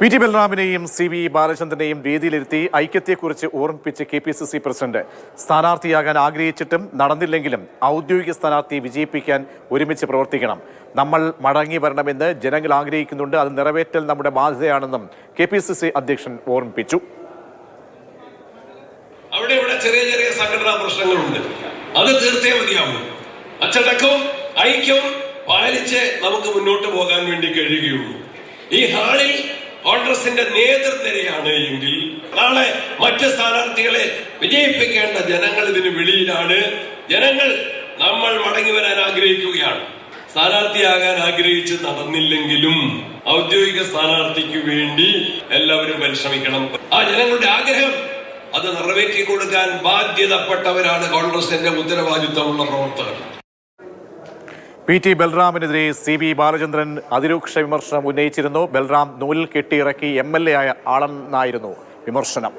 PT. ബൽറാമിനെയും CV. ബാലചന്ദ്രനെയും വേദിയിലിരുത്തി ഐക്യത്തെക്കുറിച്ച് ഓർമ്മിപ്പിച്ച് KPCC. President സ്ഥാനാർത്ഥിയാകാൻ ആഗ്രഹിച്ചിട്ടും നടന്നില്ലെങ്കിലും ഔദ്യോഗിക സ്ഥാനാർത്ഥിയെ വിജയിപ്പിക്കാൻ ഒരുമിച്ച് പ്രവർത്തിക്കണം. നമ്മൾ മടങ്ങി വരണമെന്ന് ജനങ്ങൾ ആഗ്രഹിക്കുന്നുണ്ട്. അത് നിറവേറ്റൽ നമ്മുടെ ബാധ്യതയാണെന്നും കെ.പി.സി.സി. അധ്യക്ഷൻ ഓർമ്മിപ്പിച്ചു. അവിടെ ചെറിയ ചെറിയ സംഘടനാ പ്രശ്നങ്ങളുണ്ട്. അത് തീർത്തേ മതിയാവും. അച്ചടക്കവും ഐക്യവും പാലിച്ച് നമുക്ക് മുന്നോട്ട് പോകാൻ വേണ്ടി കഴിയുകയുള്ളൂ. ഈ ഹാളിൽ കോൺഗ്രസിന്റെ നേതൃനിരയാണ് എങ്കിൽ നാളെ മറ്റ് സ്ഥാനാർത്ഥികളെ വിജയിപ്പിക്കേണ്ട ജനങ്ങൾ ഇതിന് വെളിയിലാണ്. ജനങ്ങൾ നമ്മൾ മടങ്ങി വരാൻ ആഗ്രഹിക്കുകയാണ്. സ്ഥാനാർത്ഥിയാകാൻ ആഗ്രഹിച്ച് നടന്നില്ലെങ്കിലും ഔദ്യോഗിക സ്ഥാനാർത്ഥിക്ക് വേണ്ടി എല്ലാവരും പരിശ്രമിക്കണം. ആ ജനങ്ങളുടെ ആഗ്രഹം അത് നിറവേറ്റി കൊടുക്കാൻ ബാധ്യതപ്പെട്ടവരാണ് കോൺഗ്രസിന്റെ ഉത്തരവാദിത്തമുള്ള പ്രവർത്തകർ. പി.ടി. ബൽറാമിനെതിരെ സി.വി. ബാലചന്ദ്രൻ അതിരൂക്ഷ വിമർശനം ഉന്നയിച്ചിരുന്നു. ബൽറാം നൂലിൽ കെട്ടിയിറക്കി MLA ആയ ആളെന്നായിരുന്നു വിമർശനം.